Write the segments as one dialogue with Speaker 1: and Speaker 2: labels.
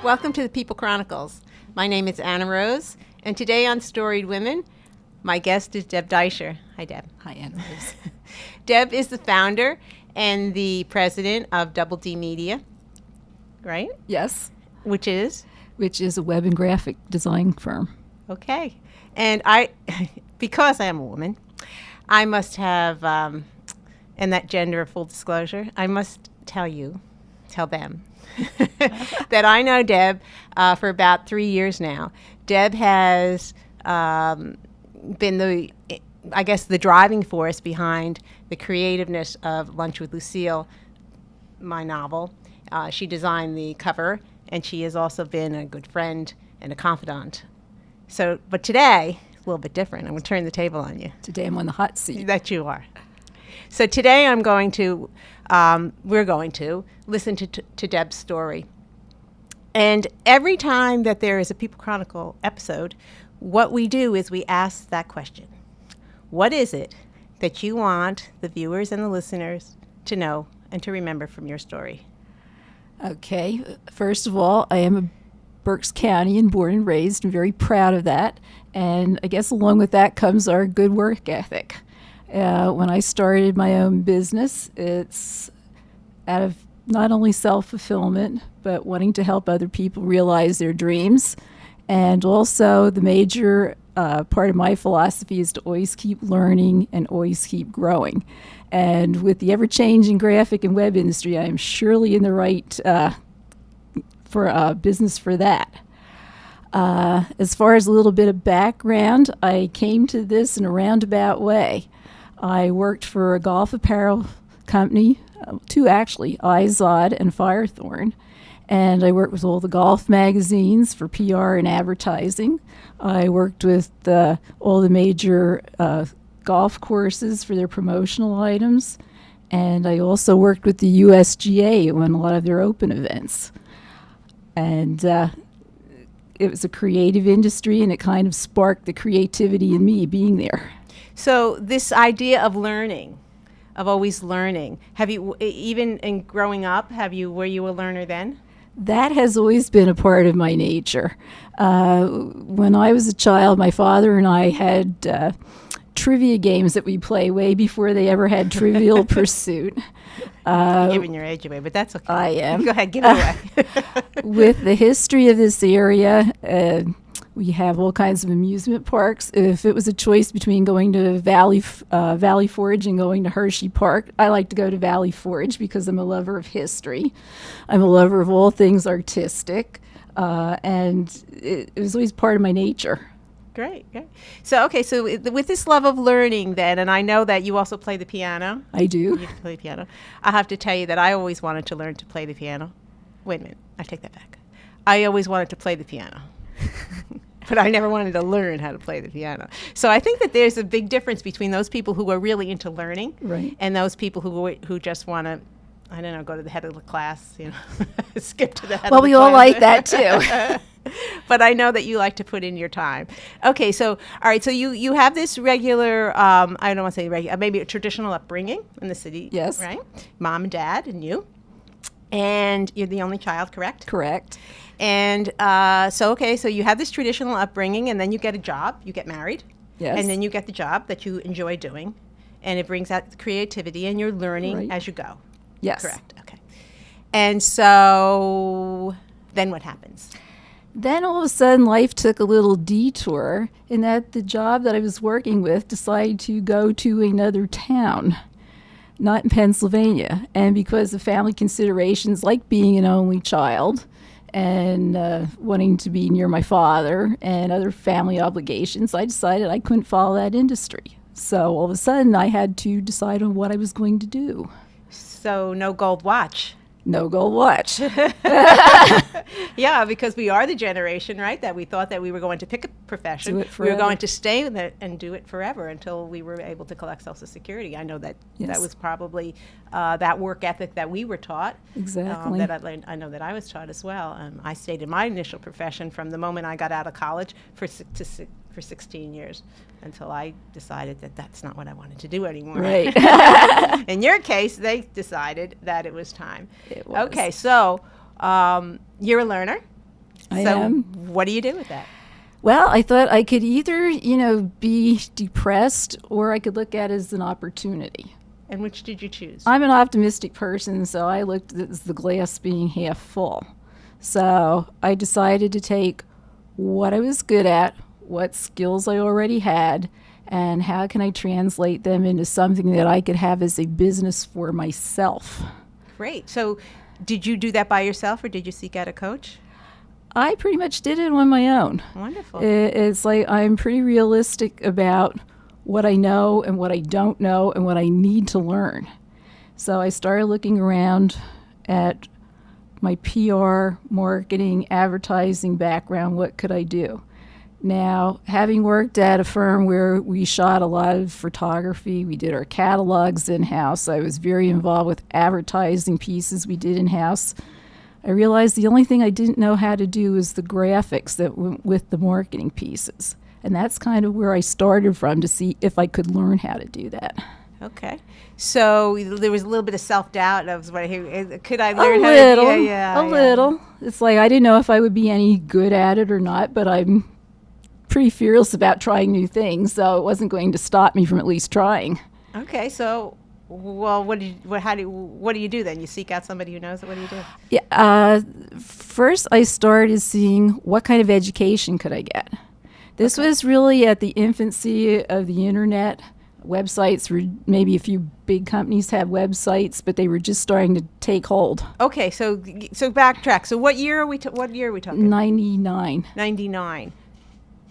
Speaker 1: Welcome to the People Chronicles. My name is Annarose, and today on Storied Women, my guest is Deb Deysher. Hi, Deb.
Speaker 2: Hi, Annarose.
Speaker 1: Deb is the founder and the president of Double D Media, right?
Speaker 2: Yes.
Speaker 1: Which is
Speaker 2: a web and graphic design firm.
Speaker 1: okay. And because I am a woman, I must have, and that gender of full disclosure, I must tell them that I know Deb for about 3 years now. Deb has been the driving force behind the creativeness of Lunch with Lucille, my novel. She designed the cover, and she has also been a good friend and a confidant. But today, it's a little bit different. I'm going to turn the table on you.
Speaker 2: Today I'm on the hot seat.
Speaker 1: That you are. So today we're going to listen to Deb's story. And every time that there is a People Chronicle episode, what we do is we ask that question. What is it that you want the viewers and the listeners to know and to remember from your story?
Speaker 2: Okay. First of all, I am a Berks County born and raised. I'm very proud of that. And I guess along with that comes our good work ethic. When I started my own business, it's out of not only self-fulfillment, but wanting to help other people realize their dreams. And also the major part of my philosophy is to always keep learning and always keep growing. And with the ever-changing graphic and web industry, I am surely in the right business for that. As far as a little bit of background, I came to this in a roundabout way. I worked for a golf apparel company, two actually, Izod and Firethorn, and I worked with all the golf magazines for PR and advertising. I worked with all the major golf courses for their promotional items, and I also worked with the USGA on a lot of their open events. And it was a creative industry, and it kind of sparked the creativity in me being there.
Speaker 1: So this idea of learning, of always learning, have you, even in growing up, were you a learner then?
Speaker 2: That has always been a part of my nature. When I was a child, my father and I had trivia games that we play way before they ever had Trivial Pursuit.
Speaker 1: You're giving your age away, but that's okay.
Speaker 2: I am.
Speaker 1: Go ahead, give it away.
Speaker 2: With the history of this area, we have all kinds of amusement parks. If it was a choice between going to Valley Forge and going to Hershey Park, I like to go to Valley Forge because I'm a lover of history. I'm a lover of all things artistic, and it was always part of my nature.
Speaker 1: Great. So with this love of learning then, and I know that you also play the piano.
Speaker 2: I do.
Speaker 1: You play the piano. I have to tell you that I always wanted to learn to play the piano. Wait a minute, I take that back. I always wanted to play the piano. But I never wanted to learn how to play the piano. So I think that there's a big difference between those people who are really into learning,
Speaker 2: right,
Speaker 1: and those people who just want to, I don't know, go to the head of the class, skip to the head of the class.
Speaker 2: Well, we all like that too.
Speaker 1: But I know that you like to put in your time. Okay, so all right, so you have this regular, I don't want to say regular, maybe a traditional upbringing in the city.
Speaker 2: Yes.
Speaker 1: Right? Mom and dad and you. And you're the only child, correct?
Speaker 2: Correct.
Speaker 1: And so you have this traditional upbringing, and then you get a job, you get married.
Speaker 2: Yes.
Speaker 1: And then you get the job that you enjoy doing, and it brings out the creativity, and you're learning
Speaker 2: right
Speaker 1: as you go.
Speaker 2: Yes.
Speaker 1: Correct, okay. And so then what happens?
Speaker 2: Then all of a sudden life took a little detour in that the job that I was working with decided to go to another town, not in Pennsylvania. And because of family considerations like being an only child and wanting to be near my father and other family obligations, I decided I couldn't follow that industry. So all of a sudden I had to decide on what I was going to do.
Speaker 1: So no gold watch.
Speaker 2: No gold watch.
Speaker 1: Yeah, because we are the generation, right, that we thought that we were going to pick a profession.
Speaker 2: Do it
Speaker 1: we were
Speaker 2: forever.
Speaker 1: going to stay in it and do it forever until we were able to collect Social Security. I know that
Speaker 2: Yes.
Speaker 1: that was probably that work ethic that we were taught.
Speaker 2: Exactly.
Speaker 1: That I know that I was taught as well. I stayed in my initial profession from the moment I got out of college for 16 years until I decided that that's not what I wanted to do anymore.
Speaker 2: Right.
Speaker 1: In your case, they decided that it was time.
Speaker 2: It was.
Speaker 1: Okay, so you're a learner.
Speaker 2: I
Speaker 1: So
Speaker 2: am.
Speaker 1: what do you do with that?
Speaker 2: Well, I thought I could either, be depressed or I could look at it as an opportunity.
Speaker 1: And which did you choose?
Speaker 2: I'm an optimistic person, so I looked at it as the glass being half full. So I decided to take what I was good at, what skills I already had, and how can I translate them into something that I could have as a business for myself.
Speaker 1: Great. So did you do that by yourself or did you seek out a coach?
Speaker 2: I pretty much did it on my own.
Speaker 1: Wonderful.
Speaker 2: It's like I'm pretty realistic about what I know and what I don't know and what I need to learn. So I started looking around at my PR, marketing, advertising background. What could I do? Now, having worked at a firm where we shot a lot of photography, we did our catalogs in-house, I was very involved with advertising pieces we did in-house. I realized the only thing I didn't know how to do was the graphics that went with the marketing pieces. And that's kind of where I started from to see if I could learn how to do that.
Speaker 1: Okay. So there was a little bit of self-doubt of what I hear. Could I learn
Speaker 2: A
Speaker 1: how
Speaker 2: little,
Speaker 1: to do it? Yeah,
Speaker 2: little. It's like I didn't know if I would be any good at it or not, but I'm pretty fearless about trying new things, so it wasn't going to stop me from at least trying.
Speaker 1: Okay. So, well, what do you do then? You seek out somebody who knows it. What do you do?
Speaker 2: Yeah. First, I started seeing what kind of education could I get. This was really at the infancy of the internet. Websites were, maybe a few big companies had websites, but they were just starting to take hold.
Speaker 1: Okay, so backtrack. So what year are we talking?
Speaker 2: 99.
Speaker 1: 99.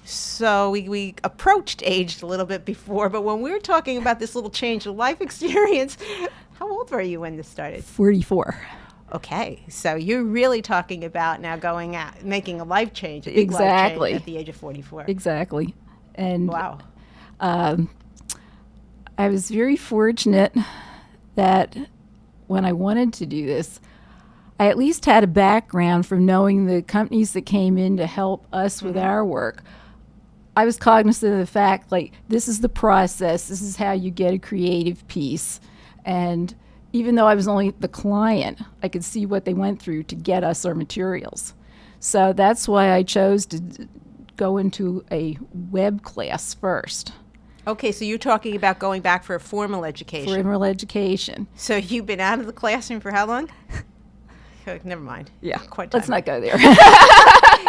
Speaker 1: So we approached age a little bit before, but when we were talking about this little change of life experience, how old were you when this started?
Speaker 2: 44.
Speaker 1: Okay, so you're really talking about now going out, making a life change, a big
Speaker 2: Exactly.
Speaker 1: life change at the age of 44.
Speaker 2: Exactly. And
Speaker 1: Wow.
Speaker 2: I was very fortunate that when I wanted to do this, I at least had a background from knowing the companies that came in to help us with our work. I was cognizant of the fact, like, this is the process, this is how you get a creative piece. And even though I was only the client, I could see what they went through to get us our materials. So that's why I chose to go into a web class first.
Speaker 1: Okay, so you're talking about going back for a formal education.
Speaker 2: Formal education.
Speaker 1: So you've been out of the classroom for how long? Never mind.
Speaker 2: Yeah,
Speaker 1: Quite
Speaker 2: let's
Speaker 1: time.
Speaker 2: not go there.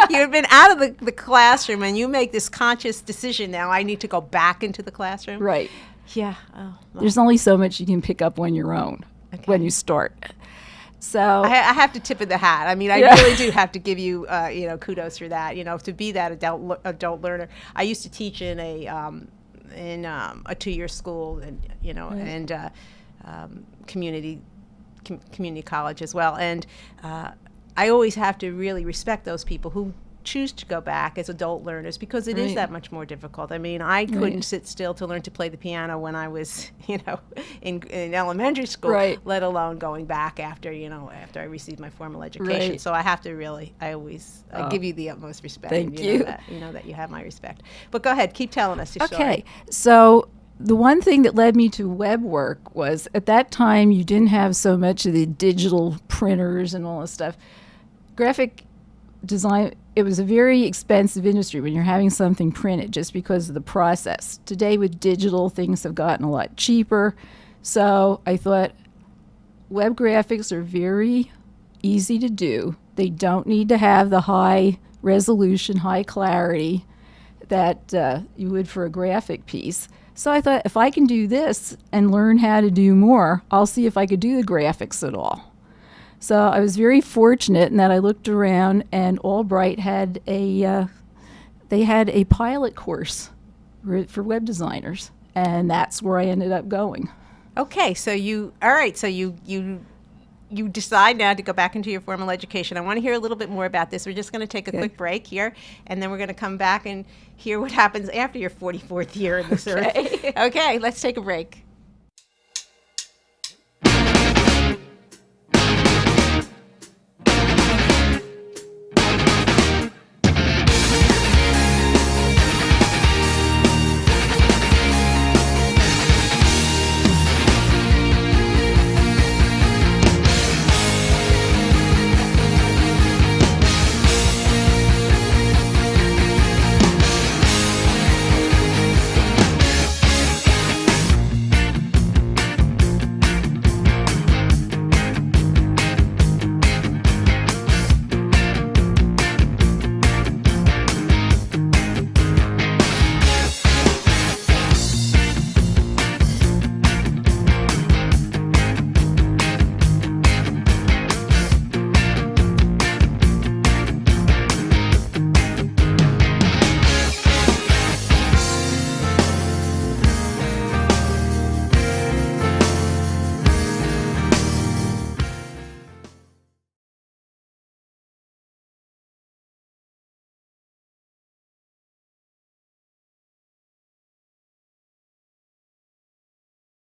Speaker 1: You've been out of the classroom and you make this conscious decision now, I need to go back into the classroom.
Speaker 2: Right.
Speaker 1: Yeah. Oh, well.
Speaker 2: There's only so much you can pick up on your own when you start. So
Speaker 1: I have to tip of the hat. I mean, I really do have to give you, kudos for that. To be that adult learner. I used to teach in a 2-year school, and community college as well. And I always have to really respect those people who choose to go back as adult learners because it is that much more difficult. I mean, I couldn't sit still to learn to play the piano when I was, in elementary school, let alone going back after I received my formal education.
Speaker 2: Right.
Speaker 1: So I have to really, I give you the utmost respect.
Speaker 2: Thank you.
Speaker 1: That you have my respect. But go ahead, keep telling us your story.
Speaker 2: Okay, so the one thing that led me to web work was at that time you didn't have so much of the digital printers and all this stuff. Graphic design, it was a very expensive industry when you're having something printed just because of the process. Today with digital, things have gotten a lot cheaper. So I thought web graphics are very easy to do. They don't need to have the high resolution, high clarity that you would for a graphic piece. So I thought if I can do this and learn how to do more, I'll see if I could do the graphics at all. So I was very fortunate in that I looked around and Albright had a pilot course for web designers, and that's where I ended up going.
Speaker 1: Okay, so you decide now to go back into your formal education. I want to hear a little bit more about this. We're just going to take a quick break here, and then we're going to come back and hear what happens after your 44th year in the service. Okay, let's take a break.